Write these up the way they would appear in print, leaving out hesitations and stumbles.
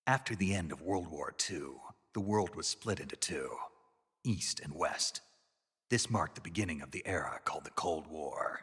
After the end of World War II, the world was split into two, East and West. This marked the beginning of the era called the Cold War.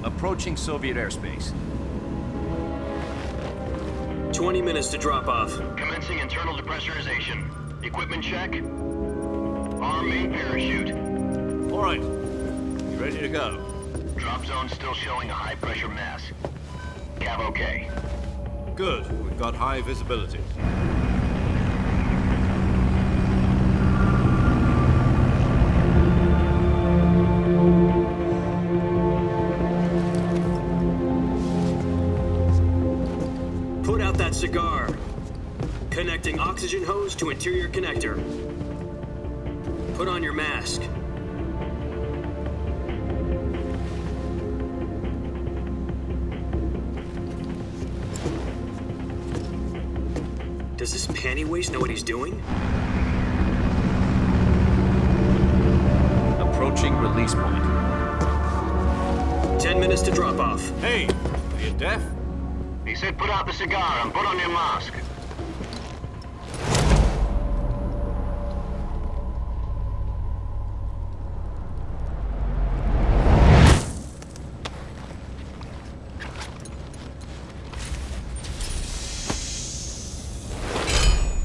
Approaching Soviet airspace. 20 minutes to drop off. Commencing internal depressurization. Equipment check. Arm main parachute. All right. You ready to go? Drop zone still showing a high pressure mass. Cav okay. Good. We've got high visibility. Put out that cigar. Connecting oxygen hose to interior connector. Put on your mask. Does this panty waste know what he's doing? Approaching release point. 10 minutes to drop off. Hey, are you deaf? He said put out the cigar and put on your mask.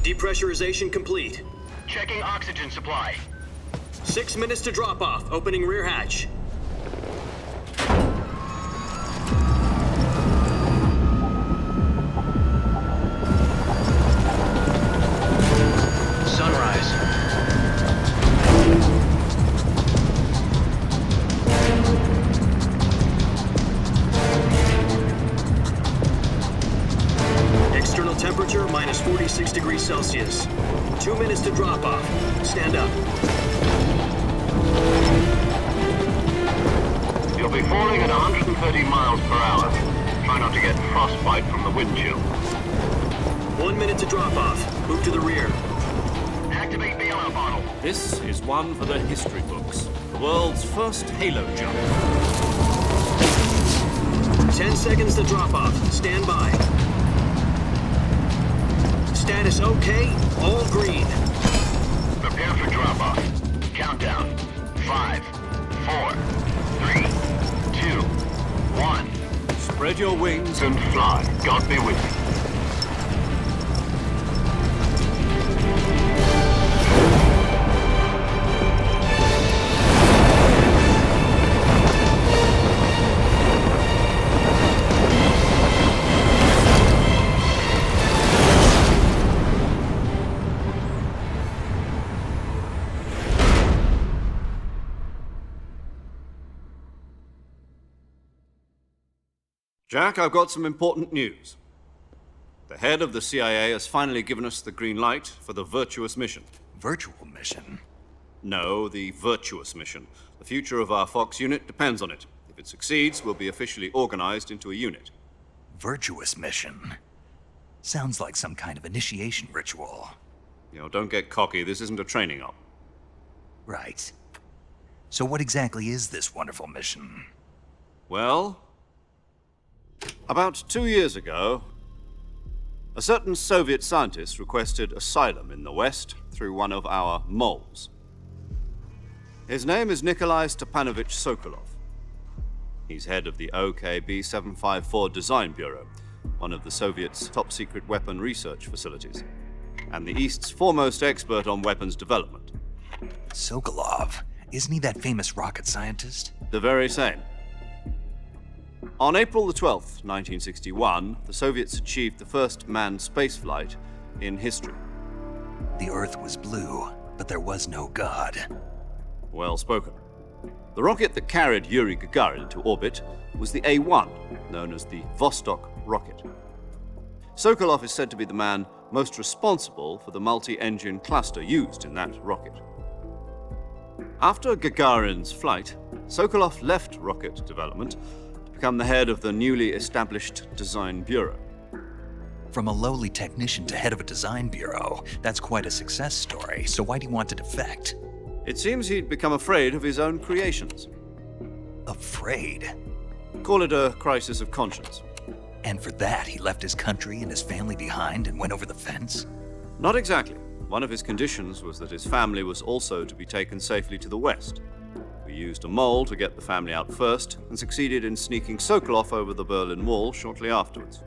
Depressurization complete. Checking oxygen supply. 6 minutes to drop off. Opening rear hatch. Sunrise. External temperature minus 46 degrees Celsius. 2 minutes to drop off. Stand up. You'll be falling at 130 miles per hour. Try not to get frostbite from the wind chill. 1 minute to drop off. Move to the rear. Activate bailout bottle. This is one for the history books. The world's first halo jump. 10 seconds to drop off. Stand by. Status okay. All green. Prepare for drop-off. Countdown. 5, 4, 3, 2, 1. Spread your wings And fly. God be with you. Jack, I've got some important news. The head of the CIA has finally given us the green light for the virtuous mission. Virtual mission? No, the virtuous mission. The future of our Fox unit depends on it. If it succeeds, we'll be officially organized into a unit. Virtuous mission? Sounds like some kind of initiation ritual. You know, don't get cocky. This isn't a training op. Right. So what exactly is this wonderful mission? Well, about 2 years ago, a certain Soviet scientist requested asylum in the West through one of our moles. His name is Nikolai Stepanovich Sokolov. He's head of the OKB 754 Design Bureau, one of the Soviets' top-secret weapon research facilities, and the East's foremost expert on weapons development. Sokolov? Isn't he that famous rocket scientist? The very same. On April the 12th, 1961, the Soviets achieved the first manned spaceflight in history. The Earth was blue, but there was no God. Well spoken. The rocket that carried Yuri Gagarin into orbit was the A-1, known as the Vostok rocket. Sokolov is said to be the man most responsible for the multi-engine cluster used in that rocket. After Gagarin's flight, Sokolov left rocket development to become the head of the newly established Design Bureau. From a lowly technician to head of a design bureau, that's quite a success story, so why do you want to defect? It seems he'd become afraid of his own creations. Afraid? Call it a crisis of conscience. And for that, he left his country and his family behind and went over the fence? Not exactly. One of his conditions was that his family was also to be taken safely to the West. We used a mole to get the family out first and succeeded in sneaking Sokolov over the Berlin Wall shortly afterwards.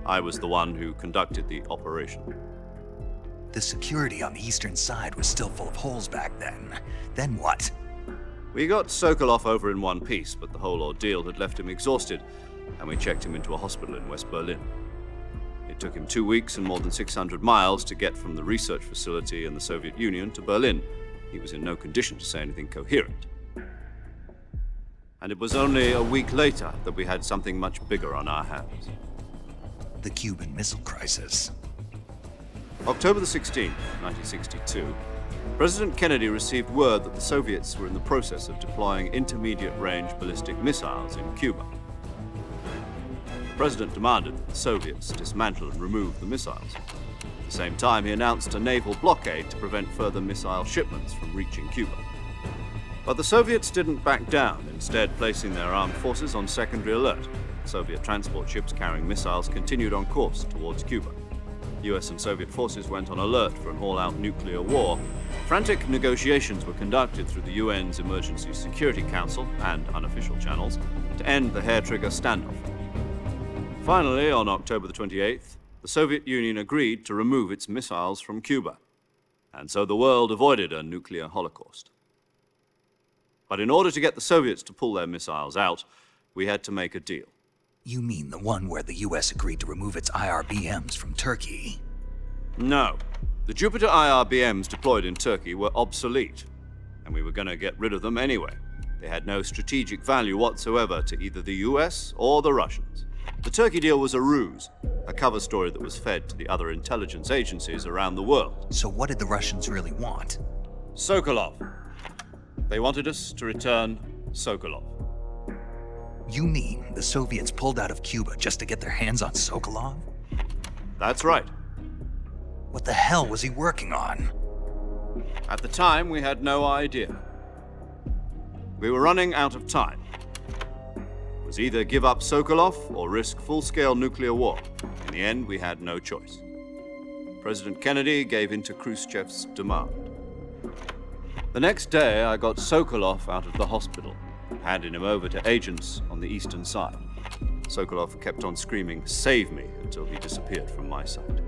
I was the one who conducted the operation. The security on the eastern side was still full of holes back then. Then what? We got Sokolov over in one piece, but the whole ordeal had left him exhausted, and we checked him into a hospital in West Berlin. It took him 2 weeks and more than 600 miles to get from the research facility in the Soviet Union to Berlin. He was in no condition to say anything coherent. And it was only a week later that we had something much bigger on our hands. The Cuban Missile Crisis. October the 16th, 1962, President Kennedy received word that the Soviets were in the process of deploying intermediate-range ballistic missiles in Cuba. The President demanded that the Soviets dismantle and remove the missiles. At the same time, he announced a naval blockade to prevent further missile shipments from reaching Cuba. But the Soviets didn't back down, instead placing their armed forces on secondary alert. Soviet transport ships carrying missiles continued on course towards Cuba. US and Soviet forces went on alert for an all-out nuclear war. Frantic negotiations were conducted through the UN's Emergency Security Council and unofficial channels to end the hair-trigger standoff. Finally, on October the 28th, the Soviet Union agreed to remove its missiles from Cuba, and so the world avoided a nuclear holocaust. But in order to get the Soviets to pull their missiles out, we had to make a deal. You mean the one where the US agreed to remove its IRBMs from Turkey? No. The Jupiter IRBMs deployed in Turkey were obsolete, and we were going to get rid of them anyway. They had no strategic value whatsoever to either the US or the Russians. The Turkey deal was a ruse, a cover story that was fed to the other intelligence agencies around the world. So what did the Russians really want? Sokolov. They wanted us to return Sokolov. You mean the Soviets pulled out of Cuba just to get their hands on Sokolov? That's right. What the hell was he working on? At the time, we had no idea. We were running out of time. It was either give up Sokolov or risk full-scale nuclear war. In the end, we had no choice. President Kennedy gave in to Khrushchev's demand. The next day, I got Sokolov out of the hospital, handing him over to agents on the eastern side. Sokolov kept on screaming, "Save me," until he disappeared from my sight.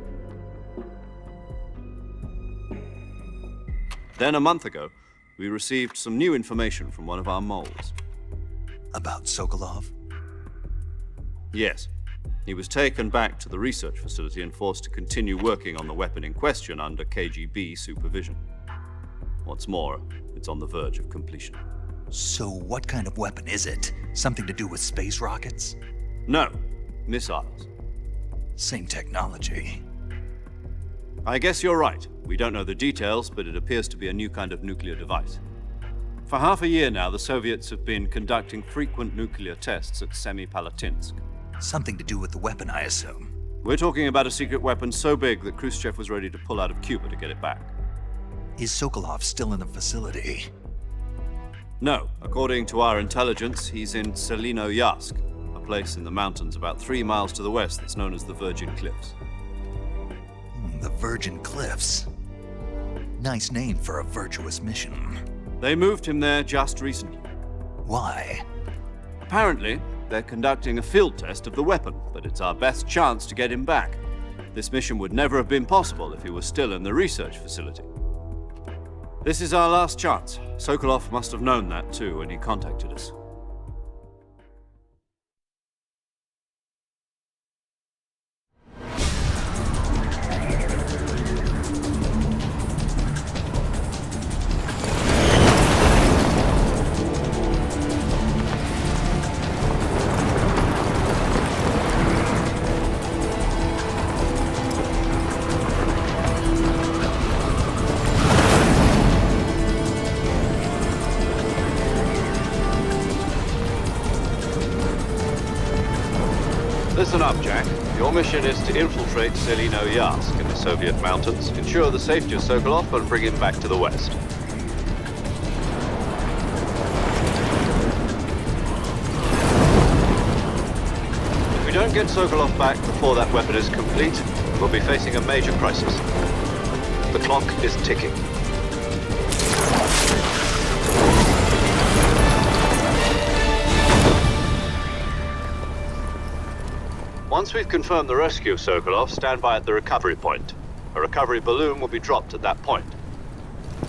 Then a month ago, we received some new information from one of our moles. About Sokolov? Yes. He was taken back to the research facility and forced to continue working on the weapon in question under KGB supervision. What's more, it's on the verge of completion. So what kind of weapon is it? Something to do with space rockets? No, missiles. Same technology. I guess you're right. We don't know the details, but it appears to be a new kind of nuclear device. For half a year now, the Soviets have been conducting frequent nuclear tests at Semipalatinsk. Something to do with the weapon, I assume. We're talking about a secret weapon so big that Khrushchev was ready to pull out of Cuba to get it back. Is Sokolov still in the facility? No, according to our intelligence, he's in Selino-Yarsk, a place in the mountains about 3 miles to the west that's known as the Virgin Cliffs. The Virgin Cliffs. Nice name for a virtuous mission. They moved him there just recently. Why? Apparently, they're conducting a field test of the weapon, but it's our best chance to get him back. This mission would never have been possible if he was still in the research facility. This is our last chance. Sokolov must have known that too when he contacted us. Listen up, Jack. Your mission is to infiltrate Selino-Yarsk in the Soviet mountains, ensure the safety of Sokolov, and bring him back to the West. If we don't get Sokolov back before that weapon is complete, we'll be facing a major crisis. The clock is ticking. Once we've confirmed the rescue of Sokolov, stand by at the recovery point. A recovery balloon will be dropped at that point.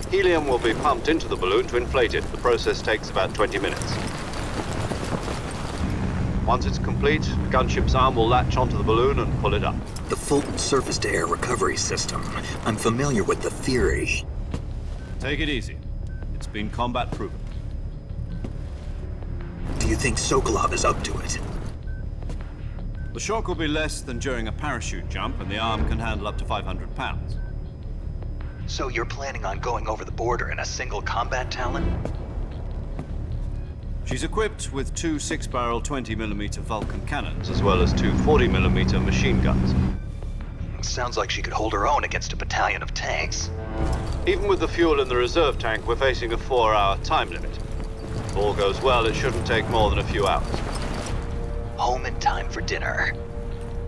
Helium will be pumped into the balloon to inflate it. The process takes about 20 minutes. Once it's complete, the gunship's arm will latch onto the balloon and pull it up. The Fulton surface-to-air recovery system. I'm familiar with the theory. Take it easy. It's been combat proven. Do you think Sokolov is up to it? The shock will be less than during a parachute jump, and the arm can handle up to 500 pounds. So you're planning on going over the border in a single combat Talon? She's equipped with 2 6-barrel 20mm Vulcan cannons, as well as 2 40mm machine guns. Sounds like she could hold her own against a battalion of tanks. Even with the fuel in the reserve tank, we're facing a 4-hour time limit. If all goes well, it shouldn't take more than a few hours. Home in time for dinner.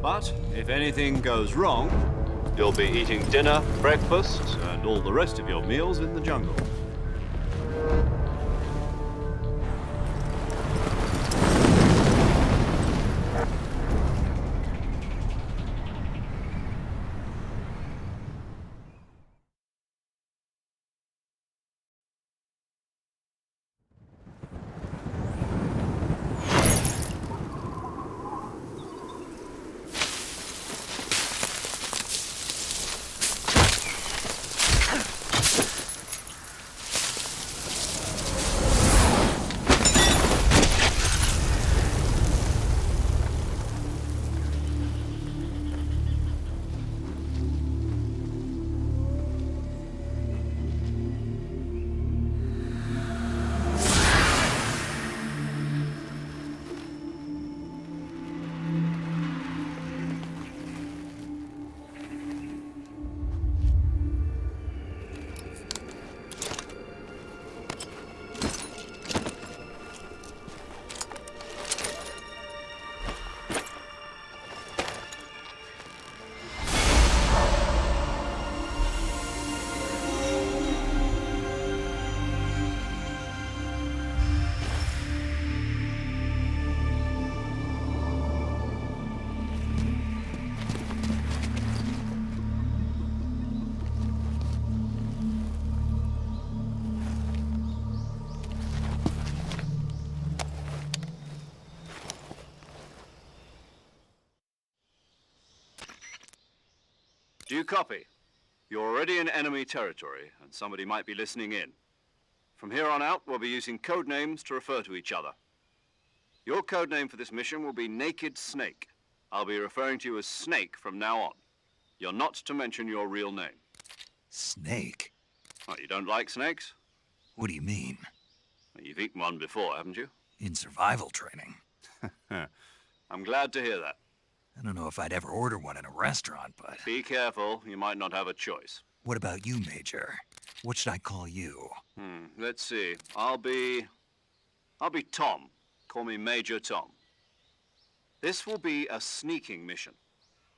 But if anything goes wrong, you'll be eating dinner, breakfast, and all the rest of your meals in the jungle. Do you copy? You're already in enemy territory, and somebody might be listening in. From here on out, we'll be using code names to refer to each other. Your code name for this mission will be Naked Snake. I'll be referring to you as Snake from now on. You're not to mention your real name. Snake? Oh, you don't like snakes? What do you mean? Well, you've eaten one before, haven't you? In survival training. I'm glad to hear that. I don't know if I'd ever order one in a restaurant, but... Be careful, you might not have a choice. What about you, Major? What should I call you? Let's see. I'll be Tom. Call me Major Tom. This will be a sneaking mission.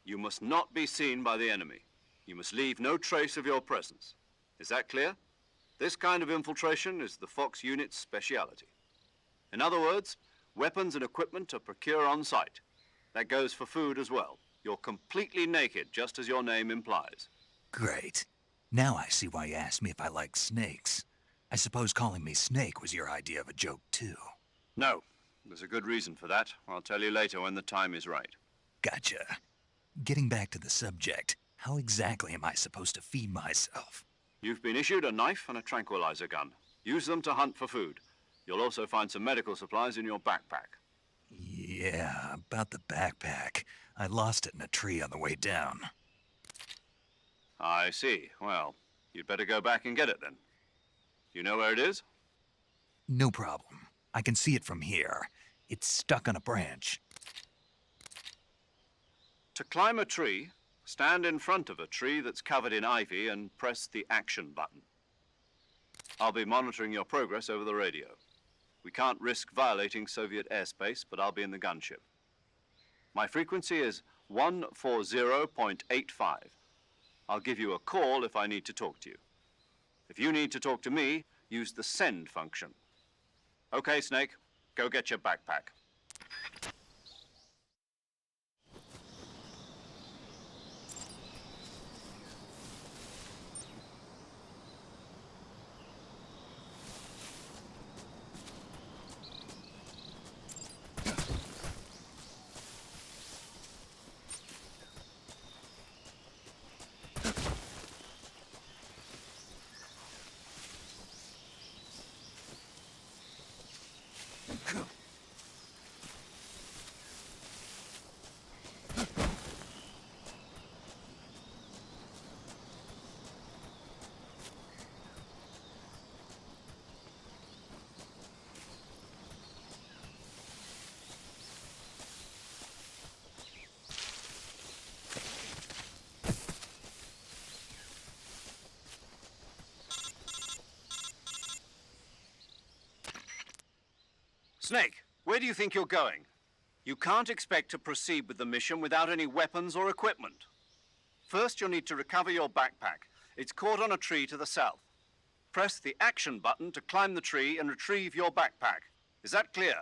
You must not be seen by the enemy. You must leave no trace of your presence. Is that clear? This kind of infiltration is the Fox unit's speciality. In other words, weapons and equipment are procured on site. That goes for food as well. You're completely naked, just as your name implies. Great. Now I see why you asked me if I like snakes. I suppose calling me Snake was your idea of a joke, too. No. There's a good reason for that. I'll tell you later when the time is right. Gotcha. Getting back to the subject, how exactly am I supposed to feed myself? You've been issued a knife and a tranquilizer gun. Use them to hunt for food. You'll also find some medical supplies in your backpack. Yeah, about the backpack. I lost it in a tree on the way down. I see. Well, you'd better go back and get it then. You know where it is? No problem. I can see it from here. It's stuck on a branch. To climb a tree, stand in front of a tree that's covered in ivy and press the action button. I'll be monitoring your progress over the radio. We can't risk violating Soviet airspace, but I'll be in the gunship. My frequency is 140.85. I'll give you a call if I need to talk to you. If you need to talk to me, use the send function. Okay, Snake, go get your backpack. Snake, where do you think you're going? You can't expect to proceed with the mission without any weapons or equipment. First, you'll need to recover your backpack. It's caught on a tree to the south. Press the action button to climb the tree and retrieve your backpack. Is that clear?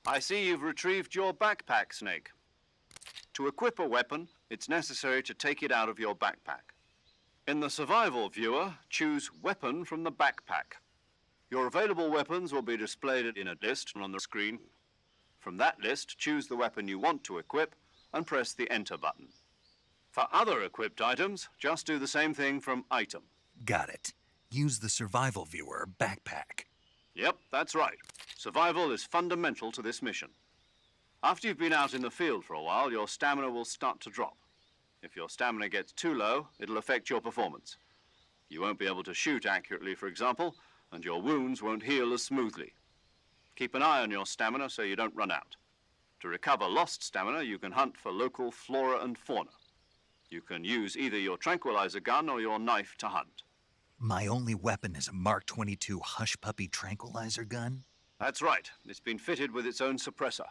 I see you've retrieved your backpack, Snake. To equip a weapon, it's necessary to take it out of your backpack. In the survival viewer, choose Weapon from the backpack. Your available weapons will be displayed in a list on the screen. From that list, choose the weapon you want to equip and press the Enter button. For other equipped items, just do the same thing from Item. Got it. Use the survival viewer backpack. Yep, that's right. Survival is fundamental to this mission. After you've been out in the field for a while, your stamina will start to drop. If your stamina gets too low, it'll affect your performance. You won't be able to shoot accurately, for example, and your wounds won't heal as smoothly. Keep an eye on your stamina so you don't run out. To recover lost stamina, you can hunt for local flora and fauna. You can use either your tranquilizer gun or your knife to hunt. My only weapon is a Mark 22 Hush Puppy tranquilizer gun? That's right. It's been fitted with its own suppressor.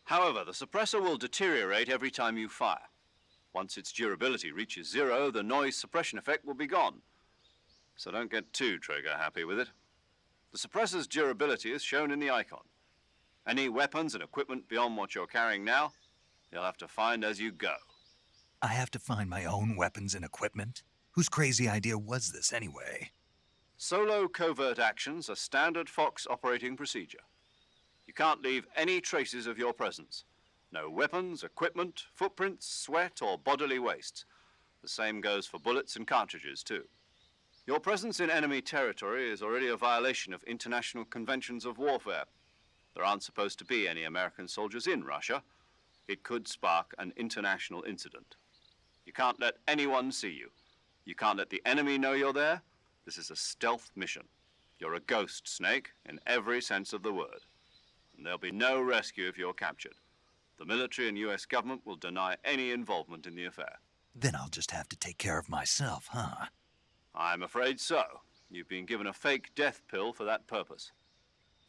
However, the suppressor will deteriorate every time you fire. Once its durability reaches 0, the noise suppression effect will be gone. So don't get too trigger happy with it. The suppressor's durability is shown in the icon. Any weapons and equipment beyond what you're carrying now, you'll have to find as you go. I have to find my own weapons and equipment? Whose crazy idea was this anyway? Solo covert actions are standard Fox operating procedure. You can't leave any traces of your presence. No weapons, equipment, footprints, sweat, or bodily wastes. The same goes for bullets and cartridges, too. Your presence in enemy territory is already a violation of international conventions of warfare. There aren't supposed to be any American soldiers in Russia. It could spark an international incident. You can't let anyone see you. You can't let the enemy know you're there. This is a stealth mission. You're a ghost, Snake, in every sense of the word. And there'll be no rescue if you're captured. The military and US government will deny any involvement in the affair. Then I'll just have to take care of myself, huh? I'm afraid so. You've been given a fake death pill for that purpose.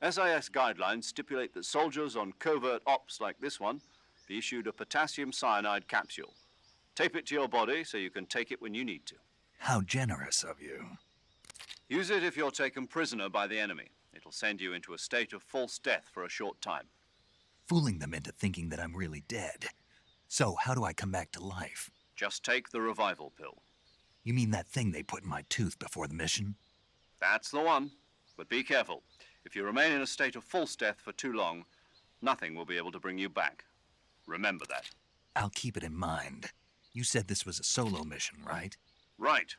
SIS guidelines stipulate that soldiers on covert ops like this one be issued a potassium cyanide capsule. Tape it to your body so you can take it when you need to. How generous of you. Use it if you're taken prisoner by the enemy. It'll send you into a state of false death for a short time. Fooling them into thinking that I'm really dead. So how do I come back to life? Just take the revival pill. You mean that thing they put in my tooth before the mission? That's the one. But be careful. If you remain in a state of false death for too long, nothing will be able to bring you back. Remember that. I'll keep it in mind. You said this was a solo mission, right? Right.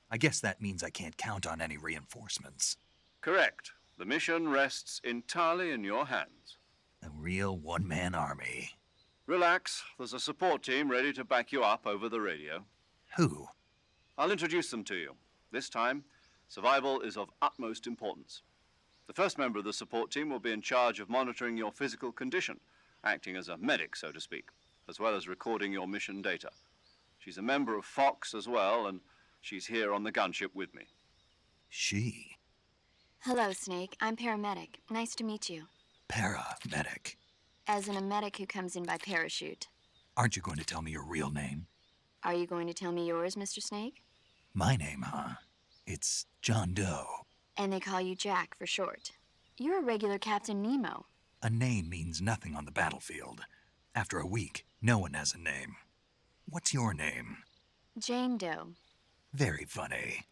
I guess that means I can't count on any reinforcements. Correct. The mission rests entirely in your hands. A real one-man army. Relax. There's a support team ready to back you up over the radio. Who? I'll introduce them to you. This time, survival is of utmost importance. The first member of the support team will be in charge of monitoring your physical condition, acting as a medic, so to speak, as well as recording your mission data. She's a member of Fox as well, and she's here on the gunship with me. She? Hello, Snake. I'm paramedic. Nice to meet you. Paramedic. As in a medic who comes in by parachute. Aren't you going to tell me your real name? Are you going to tell me yours, Mr. Snake? My name, huh? It's John Doe. And they call you Jack for short. You're a regular Captain Nemo. A name means nothing on the battlefield. After a week, no one has a name. What's your name? Jane Doe. Very funny.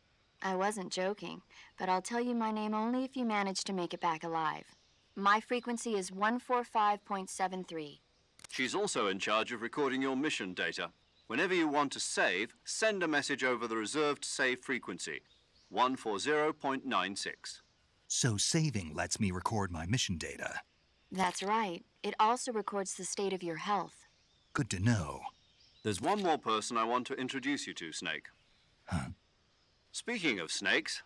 I wasn't joking, but I'll tell you my name only if you manage to make it back alive. My frequency is 145.73. She's also in charge of recording your mission data. Whenever you want to save, send a message over the reserved save frequency, 140.96. So saving lets me record my mission data. That's right. It also records the state of your health. Good to know. There's one more person I want to introduce you to, Snake. Huh? Speaking of snakes,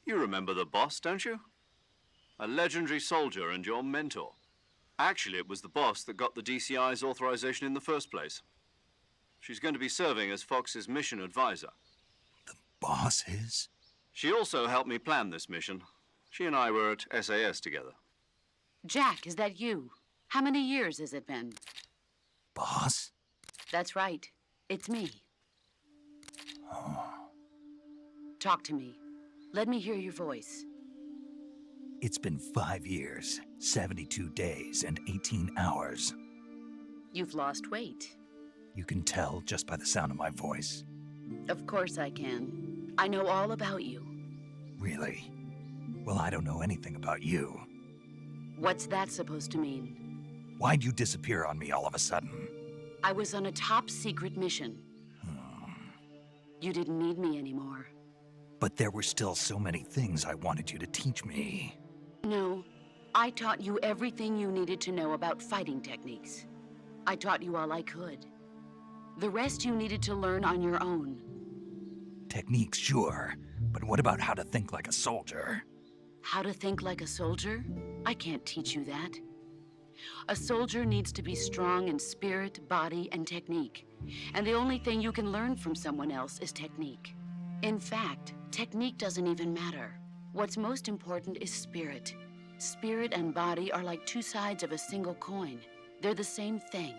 you remember the boss, don't you? A legendary soldier and your mentor. Actually, it was the boss that got the DCI's authorization in the first place. She's going to be serving as Fox's mission advisor. The boss is? She also helped me plan this mission. She and I were at SAS together. Jack, is that you? How many years has it been? Boss? That's right. It's me. Oh. Talk to me. Let me hear your voice. It's been 5 years, 72 days, and 18 hours. You've lost weight. You can tell just by the sound of my voice. Of course I can. I know all about you. Really? Well, I don't know anything about you. What's that supposed to mean? Why'd you disappear on me all of a sudden? I was on a top-secret mission. You didn't need me anymore. But there were still so many things I wanted you to teach me. No, I taught you everything you needed to know about fighting techniques. I taught you all I could. The rest you needed to learn on your own. Techniques, sure. But what about how to think like a soldier? How to think like a soldier? I can't teach you that. A soldier needs to be strong in spirit, body, and technique. And the only thing you can learn from someone else is technique. In fact, technique doesn't even matter. What's most important is spirit. Spirit and body are like two sides of a single coin. They're the same thing.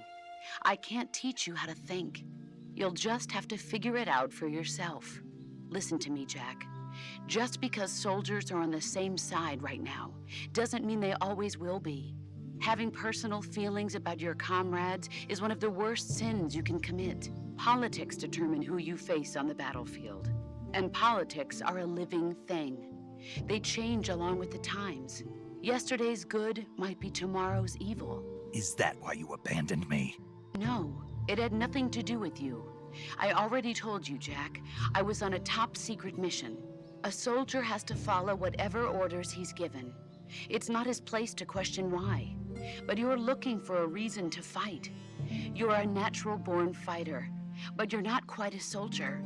I can't teach you how to think. You'll just have to figure it out for yourself. Listen to me, Jack. Just because soldiers are on the same side right now doesn't mean they always will be. Having personal feelings about your comrades is one of the worst sins you can commit. Politics determine who you face on the battlefield. And politics are a living thing. They change along with the times. Yesterday's good might be tomorrow's evil. Is that why you abandoned me? No, it had nothing to do with you. I already told you, Jack. I was on a top-secret mission. A soldier has to follow whatever orders he's given. It's not his place to question why. But you're looking for a reason to fight. You're a natural-born fighter, but you're not quite a soldier.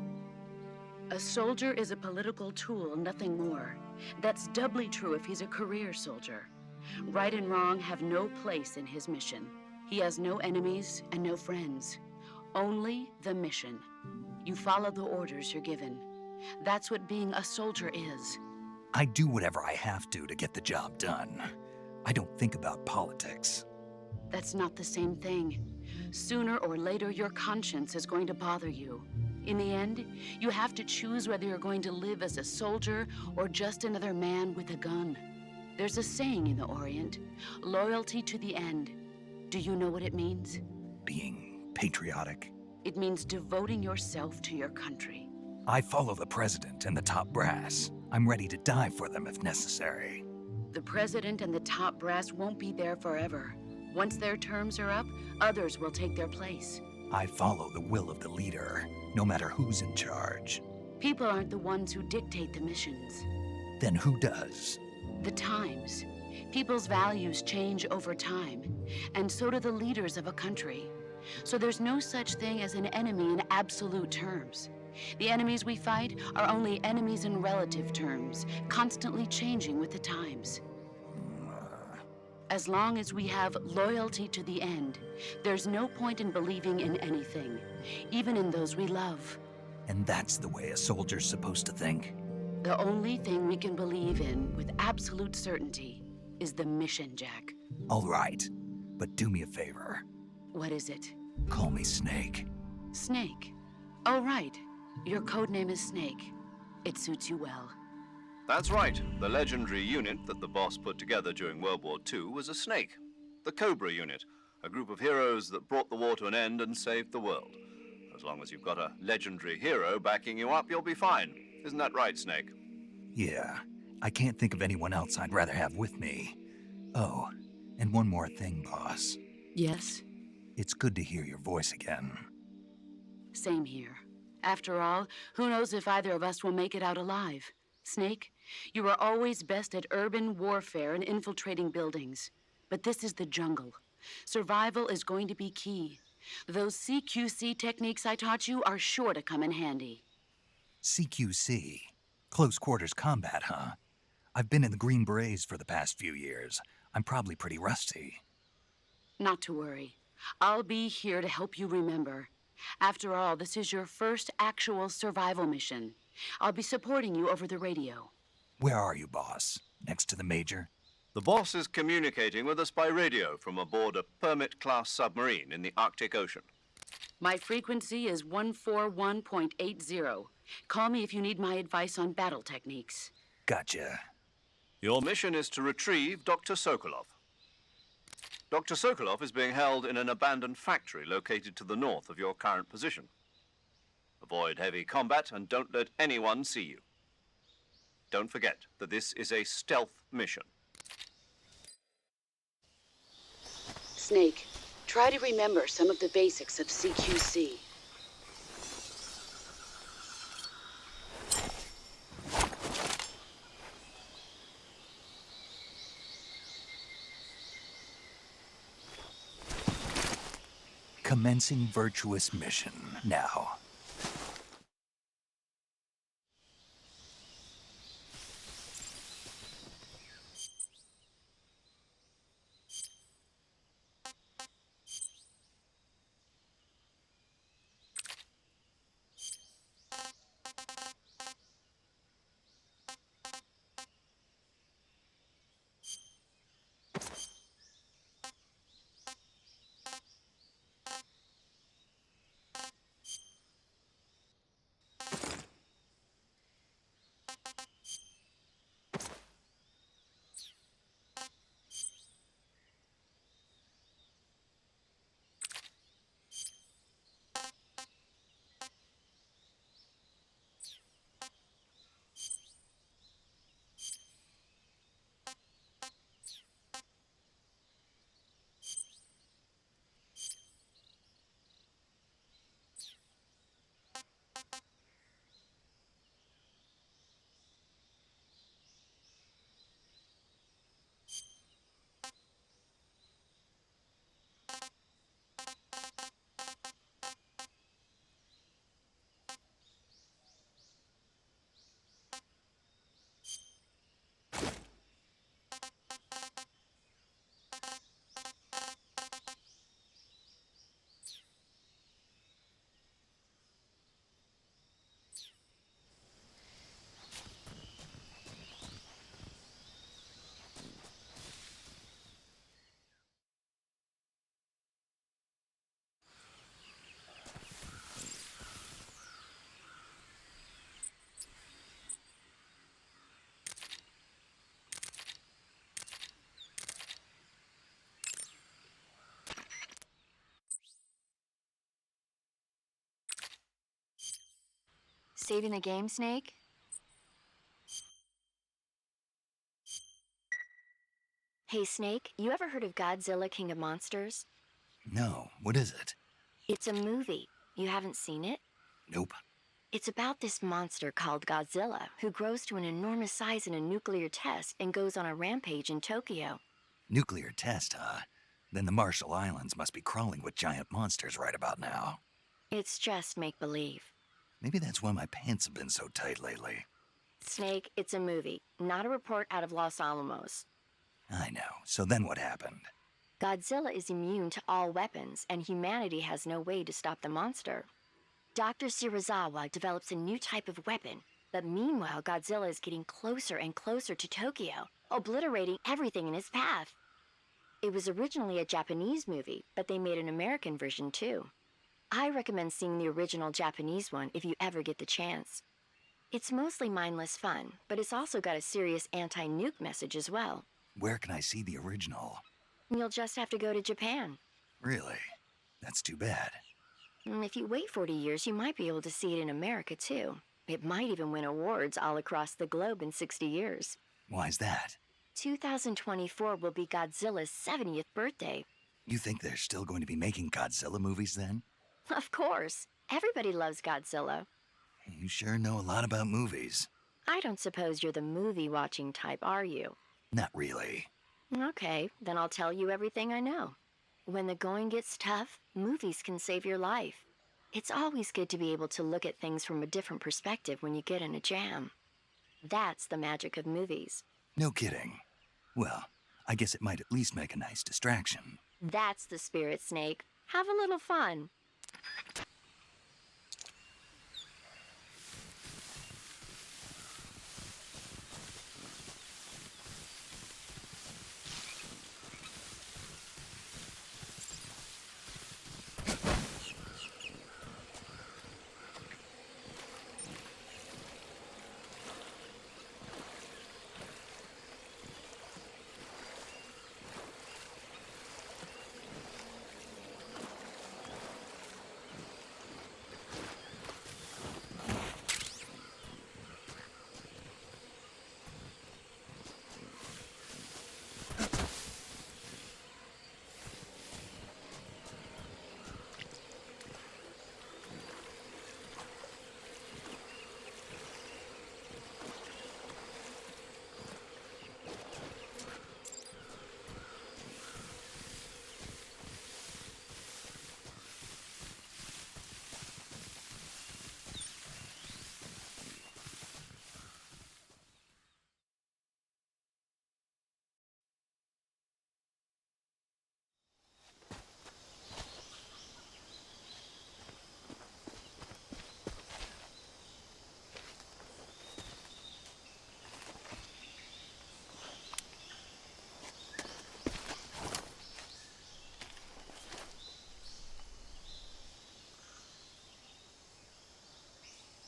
A soldier is a political tool, nothing more. That's doubly true if he's a career soldier. Right and wrong have no place in his mission. He has no enemies and no friends. Only the mission. You follow the orders you're given. That's what being a soldier is. I do whatever I have to get the job done. I don't think about politics. That's not the same thing. Sooner or later, your conscience is going to bother you. In the end, you have to choose whether you're going to live as a soldier or just another man with a gun. There's a saying in the Orient, loyalty to the end. Do you know what it means? Being patriotic. It means devoting yourself to your country. I follow the president and the top brass. I'm ready to die for them if necessary. The president and the top brass won't be there forever. Once their terms are up, others will take their place. I follow the will of the leader, no matter who's in charge. People aren't the ones who dictate the missions. Then who does? The times. People's values change over time, and so do the leaders of a country. So there's no such thing as an enemy in absolute terms. The enemies we fight are only enemies in relative terms, constantly changing with the times. As long as we have loyalty to the end, there's no point in believing in anything, even in those we love. And that's the way a soldier's supposed to think? The only thing we can believe in with absolute certainty is the mission, Jack. All right, but do me a favor. What is it? Call me Snake. Snake. Oh, right. Your code name is Snake. It suits you well. That's right. The legendary unit that the boss put together during World War II was a snake. The Cobra unit, a group of heroes that brought the war to an end and saved the world. As long as you've got a legendary hero backing you up, you'll be fine. Isn't that right, Snake? Yeah, I can't think of anyone else I'd rather have with me. Oh, and one more thing, boss. Yes? It's good to hear your voice again. Same here. After all, who knows if either of us will make it out alive? Snake, you were always best at urban warfare and infiltrating buildings. But this is the jungle. Survival is going to be key. Those CQC techniques I taught you are sure to come in handy. CQC? Close quarters combat, huh? I've been in the Green Berets for the past few years. I'm probably pretty rusty. Not to worry. I'll be here to help you remember. After all, this is your first actual survival mission. I'll be supporting you over the radio. Where are you, boss? Next to the Major? The boss is communicating with us by radio from aboard a Permit-class submarine in the Arctic Ocean. My frequency is 141.80. Call me if you need my advice on battle techniques. Gotcha. Your mission is to retrieve Dr. Sokolov. Dr. Sokolov is being held in an abandoned factory located to the north of your current position. Avoid heavy combat and don't let anyone see you. Don't forget that this is a stealth mission. Snake, try to remember some of the basics of CQC. Commencing virtuous mission now. Saving the game, Snake? Hey, Snake, you ever heard of Godzilla, King of Monsters? No, what is it? It's a movie. You haven't seen it? Nope. It's about this monster called Godzilla, who grows to an enormous size in a nuclear test and goes on a rampage in Tokyo. Nuclear test, huh? Then the Marshall Islands must be crawling with giant monsters right about now. It's just make-believe. Maybe that's why my pants have been so tight lately. Snake, it's a movie, not a report out of Los Alamos. I know. So then what happened? Godzilla is immune to all weapons, and humanity has no way to stop the monster. Dr. Shirazawa develops a new type of weapon, but meanwhile Godzilla is getting closer and closer to Tokyo, obliterating everything in his path. It was originally a Japanese movie, but they made an American version too. I recommend seeing the original Japanese one if you ever get the chance. It's mostly mindless fun, but it's also got a serious anti-nuke message as well. Where can I see the original? You'll just have to go to Japan. Really? That's too bad. If you wait 40 years, you might be able to see it in America too. It might even win awards all across the globe in 60 years. Why's that? 2024 will be Godzilla's 70th birthday. You think they're still going to be making Godzilla movies then? Of course. Everybody loves Godzilla. You sure know a lot about movies. I don't suppose you're the movie-watching type, are you? Not really. Okay, then I'll tell you everything I know. When the going gets tough, movies can save your life. It's always good to be able to look at things from a different perspective when you get in a jam. That's the magic of movies. No kidding. Well, I guess it might at least make a nice distraction. That's the spirit, Snake. Have a little fun.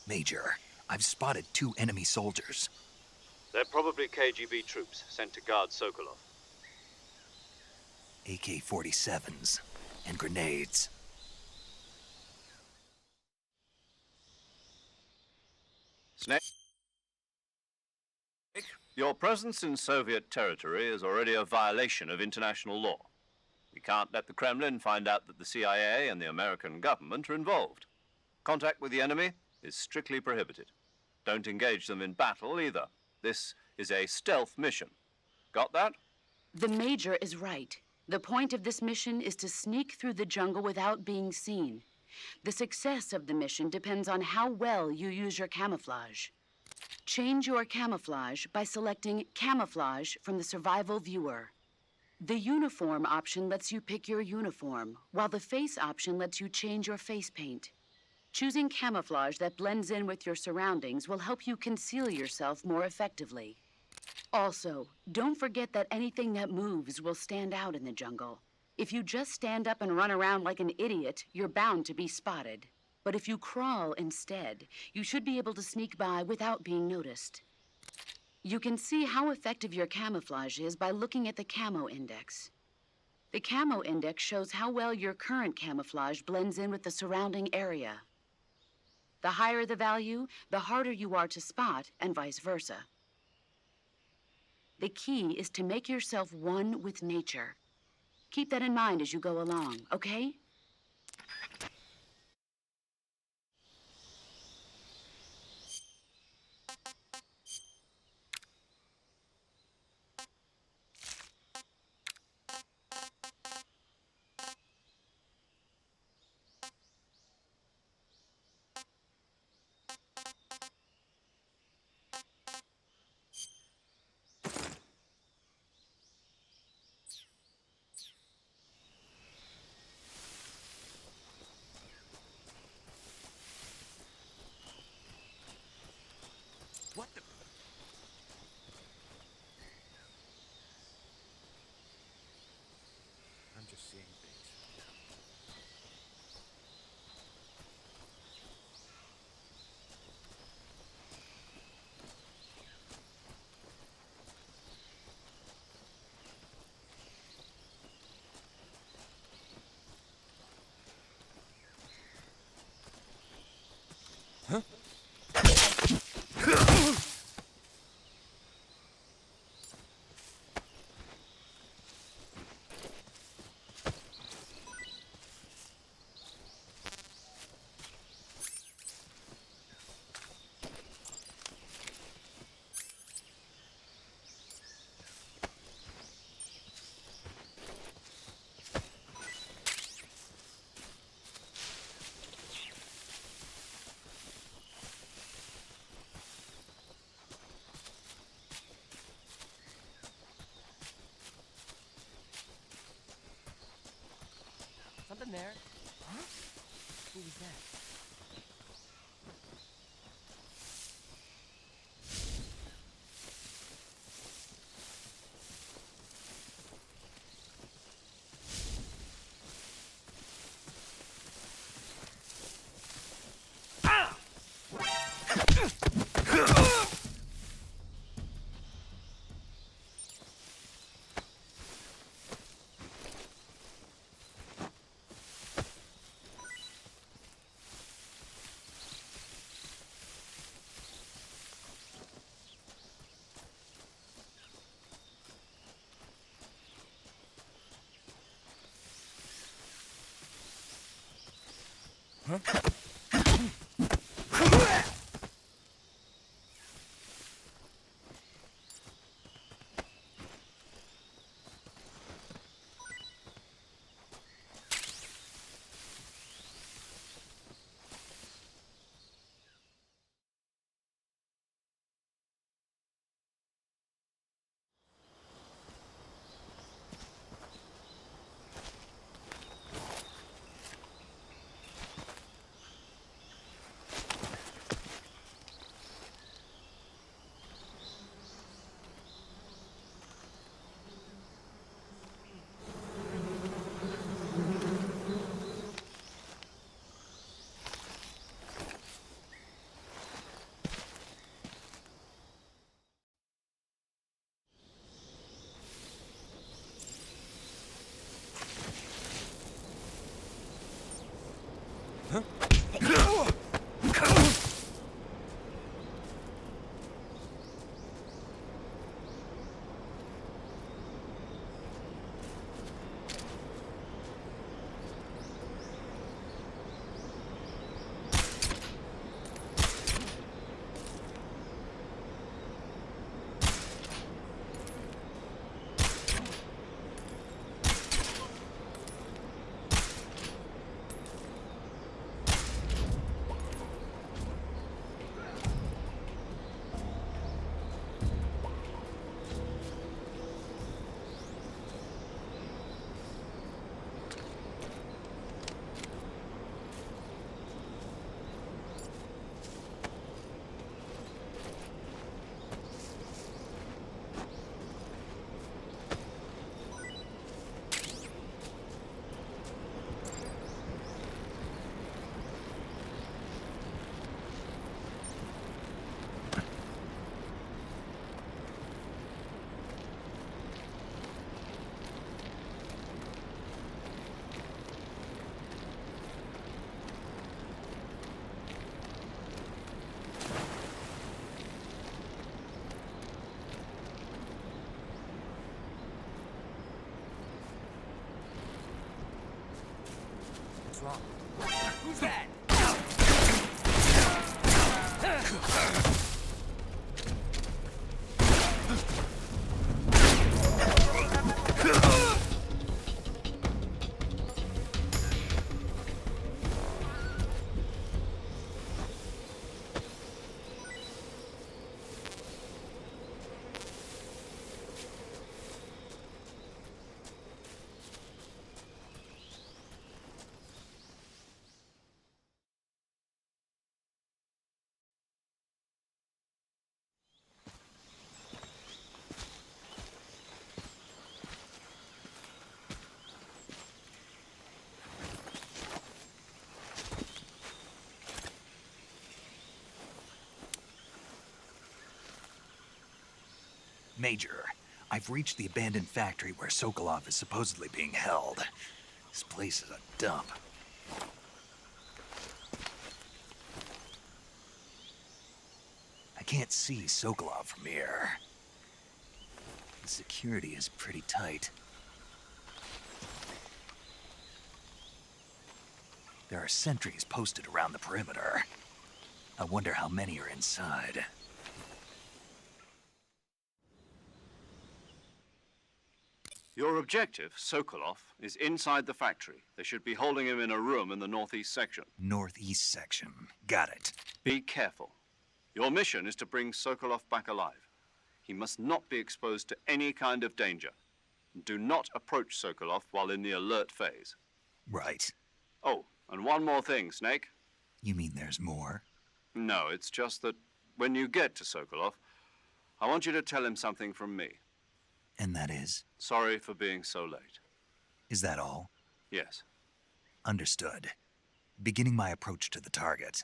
Major, I've spotted 2 enemy soldiers. They're probably KGB troops sent to guard Sokolov. AK-47s and grenades. Snake, your presence in Soviet territory is already a violation of international law. We can't let the Kremlin find out that the CIA and the American government are involved. Contact with the enemy is strictly prohibited. Don't engage them in battle either. This is a stealth mission. Got that? The Major is right. The point of this mission is to sneak through the jungle without being seen. The success of the mission depends on how well you use your camouflage. Change your camouflage by selecting Camouflage from the Survival Viewer. The Uniform option lets you pick your uniform, while the Face option lets you change your face paint. Choosing camouflage that blends in with your surroundings will help you conceal yourself more effectively. Also, don't forget that anything that moves will stand out in the jungle. If you just stand up and run around like an idiot, you're bound to be spotted. But if you crawl instead, you should be able to sneak by without being noticed. You can see how effective your camouflage is by looking at the Camo Index. The Camo Index shows how well your current camouflage blends in with the surrounding area. The higher the value, the harder you are to spot, and vice versa. The key is to make yourself one with nature. Keep that in mind as you go along, okay? What the? I'm just seeing things. Huh? Something there. Huh? Who was that? Huh? wrong? Who's that? Major, I've reached the abandoned factory where Sokolov is supposedly being held. This place is a dump. I can't see Sokolov from here. The security is pretty tight. There are sentries posted around the perimeter. I wonder how many are inside. Your objective, Sokolov, is inside the factory. They should be holding him in a room in the northeast section. Northeast section. Got it. Be careful. Your mission is to bring Sokolov back alive. He must not be exposed to any kind of danger. Do not approach Sokolov while in the alert phase. Right. Oh, and one more thing, Snake. You mean there's more? No, it's just that when you get to Sokolov, I want you to tell him something from me. And that is? Sorry for being so late. Is that all? Yes. Understood. Beginning my approach to the target.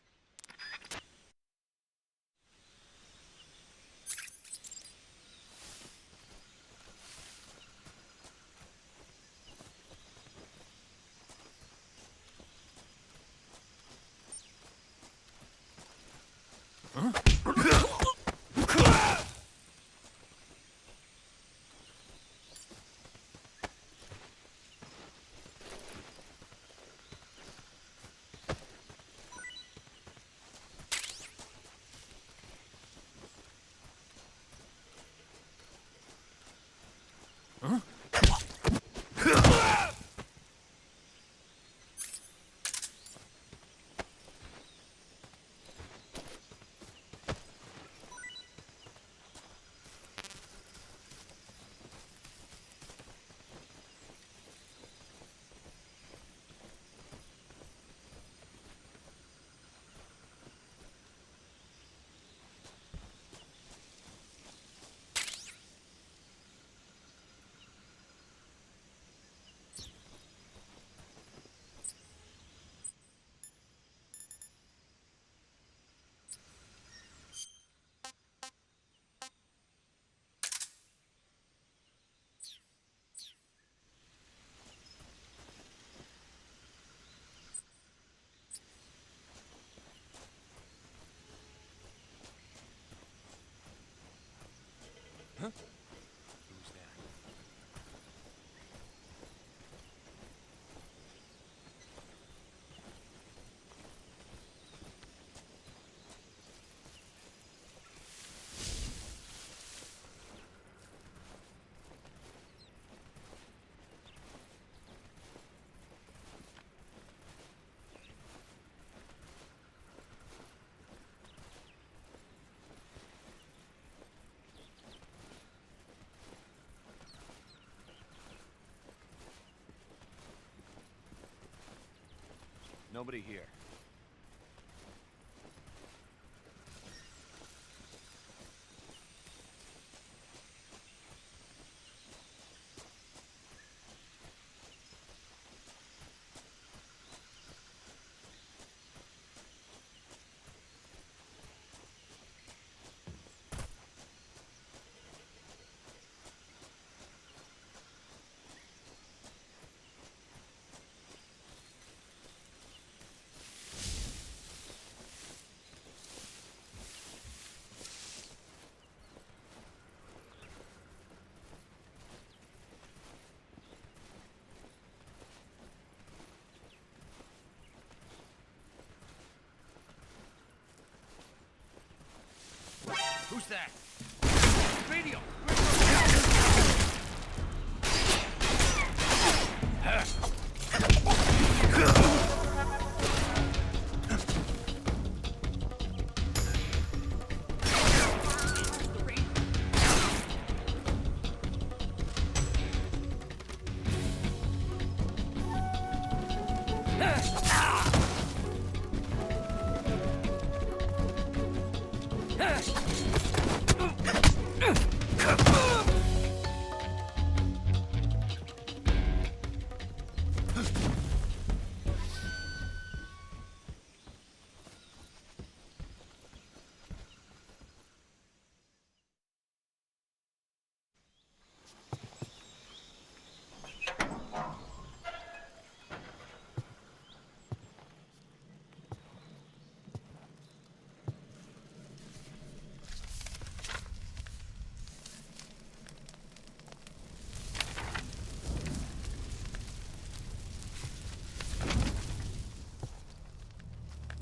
Huh? Who's that? Nobody here. Who's that? Radio!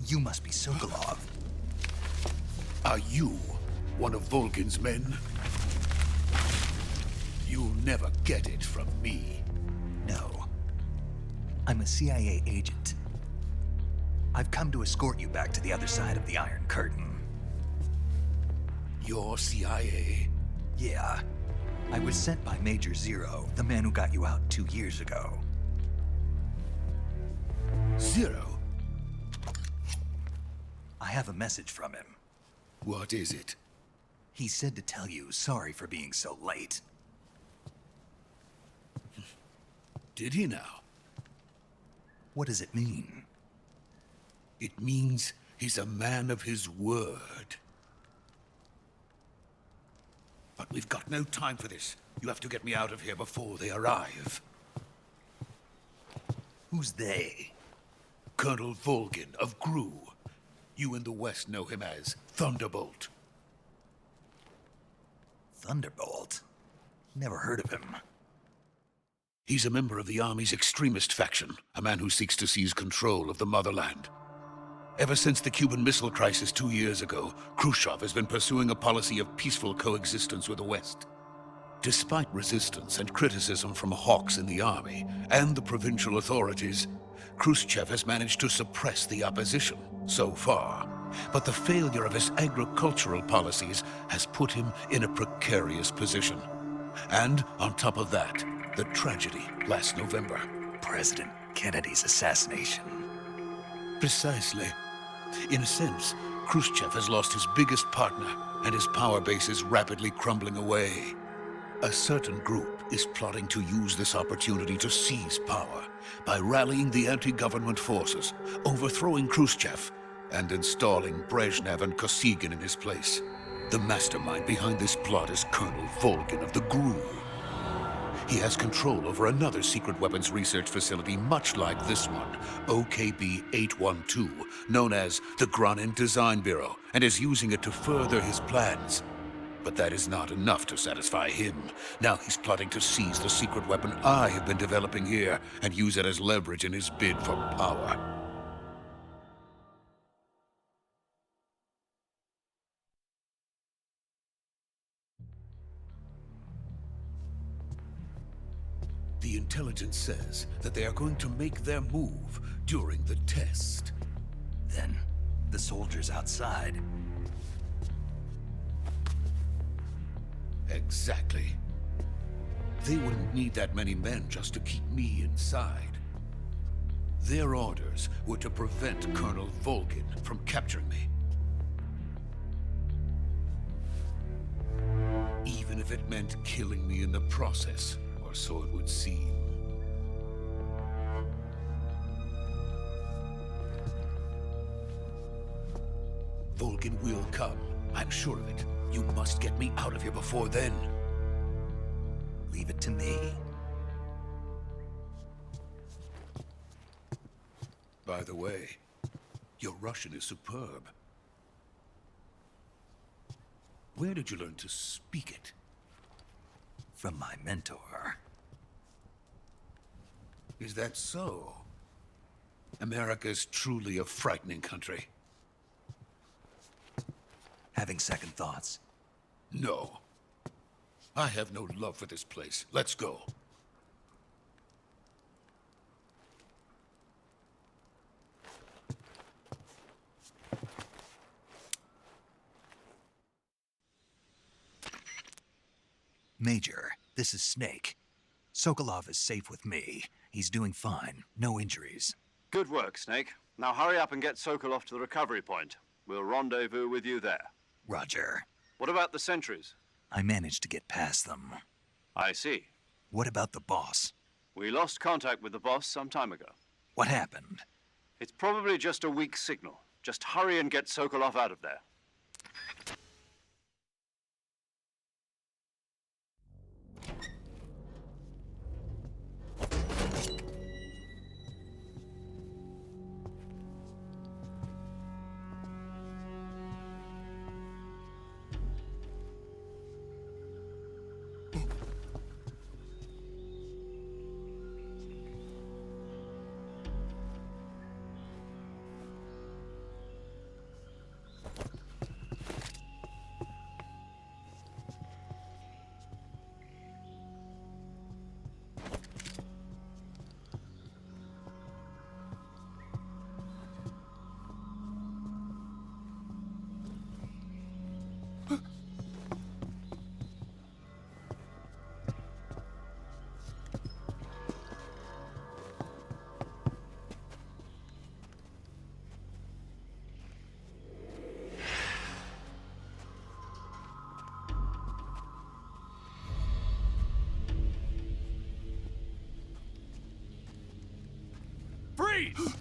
You must be Sokolov. Are you one of Volgin's men? You'll never get it from me. No. I'm a CIA agent. I've come to escort you back to the other side of the Iron Curtain. You're CIA? Yeah. I was sent by Major Zero, the man who got you out 2 years ago. Zero? I have a message from him. What is it? He said to tell you sorry for being so late. Did he now? What does it mean? It means he's a man of his word. But we've got no time for this. You have to get me out of here before they arrive. Who's they? Colonel Volgin of GRU. You in the West know him as Thunderbolt. Thunderbolt? Never heard of him. He's a member of the Army's extremist faction, a man who seeks to seize control of the motherland. Ever since the Cuban Missile Crisis 2 years ago, Khrushchev has been pursuing a policy of peaceful coexistence with the West. Despite resistance and criticism from hawks in the Army and the provincial authorities, Khrushchev has managed to suppress the opposition so far. But the failure of his agricultural policies has put him in a precarious position. And on top of that, the tragedy last November. President Kennedy's assassination. Precisely. In a sense, Khrushchev has lost his biggest partner, and his power base is rapidly crumbling away. A certain group is plotting to use this opportunity to seize power by rallying the anti-government forces, overthrowing Khrushchev, and installing Brezhnev and Kosygin in his place. The mastermind behind this plot is Colonel Volgin of the GRU. He has control over another secret weapons research facility much like this one, OKB-812, known as the Granin Design Bureau, and is using it to further his plans. But that is not enough to satisfy him. Now he's plotting to seize the secret weapon I have been developing here and use it as leverage in his bid for power. The intelligence says that they are going to make their move during the test. Then, the soldiers outside. Exactly. They wouldn't need that many men just to keep me inside. Their orders were to prevent Colonel Volgin from capturing me. Even if it meant killing me in the process, or so it would seem. Volgin will come. I'm sure of it. You must get me out of here before then. Leave it to me. By the way, your Russian is superb. Where did you learn to speak it? From my mentor. Is that so? America is truly a frightening country. Having second thoughts. No. I have no love for this place. Let's go. Major, this is Snake. Sokolov is safe with me. He's doing fine. No injuries. Good work, Snake. Now hurry up and get Sokolov to the recovery point. We'll rendezvous with you there. Roger. What about the sentries? I managed to get past them. I see. What about the boss? We lost contact with the boss some time ago. What happened? It's probably just a weak signal. Just hurry and get Sokolov out of there. Freeze!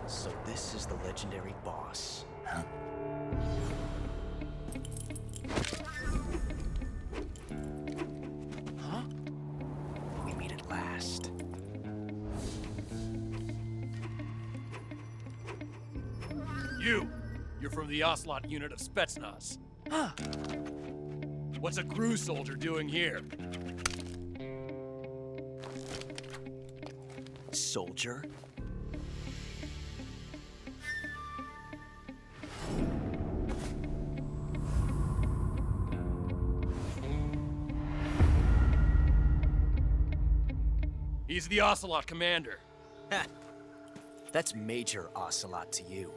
So this is the legendary boss. Huh? Huh? We meet at last. You're from the Ocelot unit of Spetsnaz. Huh. What's a crew soldier doing here? Soldier? He's the Ocelot commander. Ha! That's Major Ocelot to you.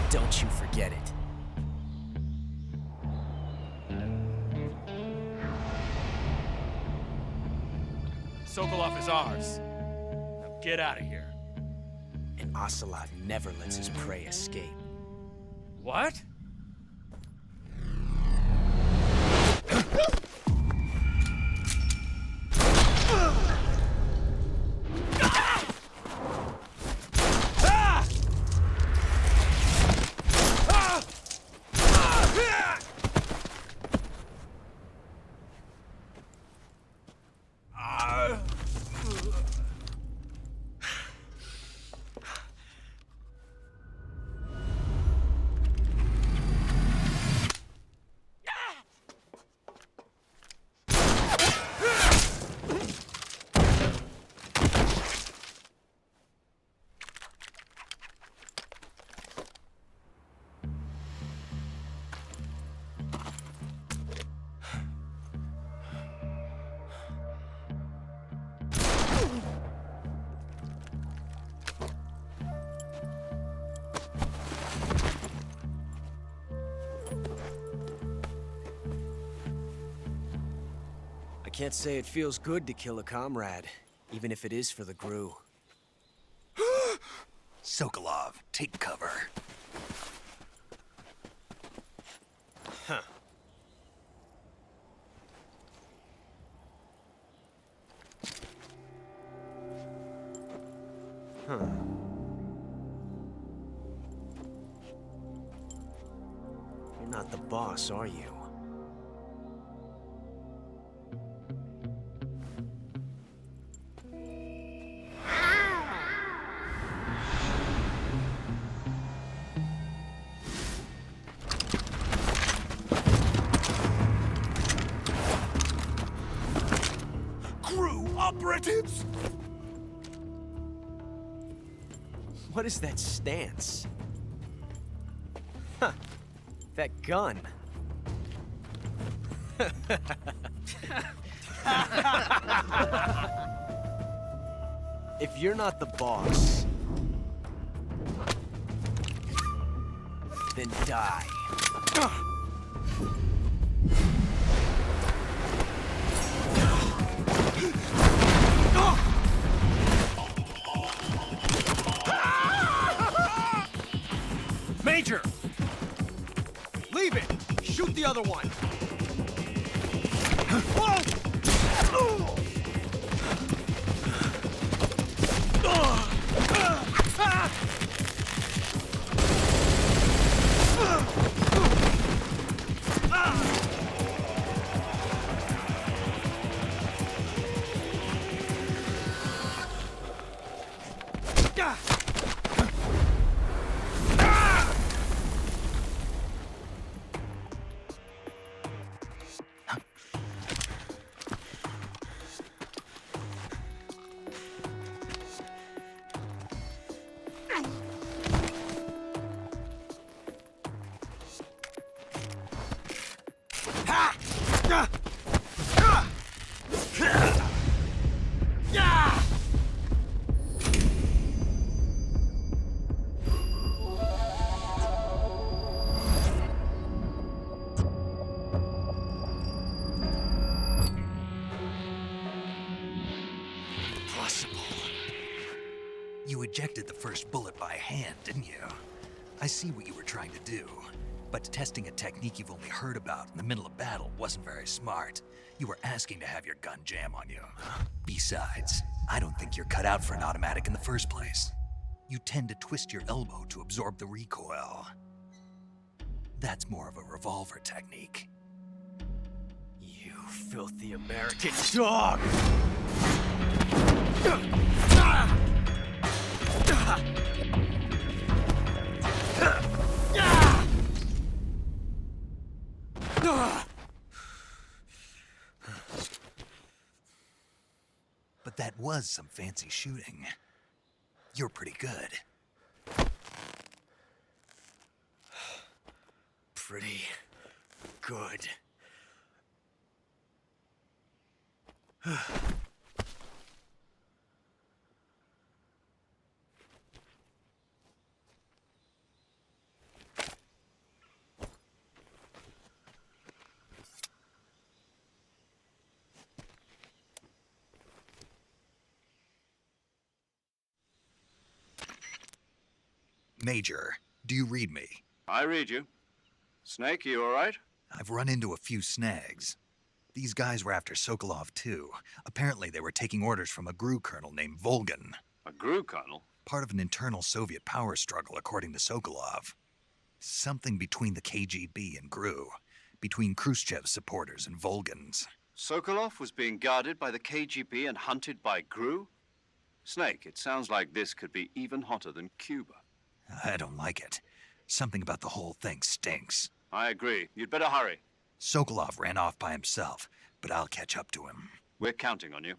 Don't you forget it. Sokolov is ours. Now get out of here. And Ocelot never lets his prey escape. What? I can't say it feels good to kill a comrade, even if it is for the GRU. Sokolov, take cover. Huh. Huh. You're not the boss, are you? operatives! What is that stance? Huh. That gun. If you're not the boss, then die. Major! Leave it! Shoot the other one! You ejected the first bullet by hand, didn't you? I see what you were trying to do, but testing a technique you've only heard about in the middle of battle wasn't very smart. You were asking to have your gun jam on you. Besides, I don't think you're cut out for an automatic in the first place. You tend to twist your elbow to absorb the recoil. That's more of a revolver technique. You filthy American dog! But that was some fancy shooting. You're pretty good. Pretty good. Major, do you read me? I read you. Snake, you all right? I've run into a few snags. These guys were after Sokolov too. Apparently they were taking orders from a GRU colonel named Volgan. A GRU colonel? Part of an internal Soviet power struggle, according to Sokolov. Something between the KGB and GRU. Between Khrushchev's supporters and Volgan's. Sokolov was being guarded by the KGB and hunted by GRU? Snake, it sounds like this could be even hotter than Cuba. I don't like it. Something about the whole thing stinks. I agree. You'd better hurry. Sokolov ran off by himself, but I'll catch up to him. We're counting on you.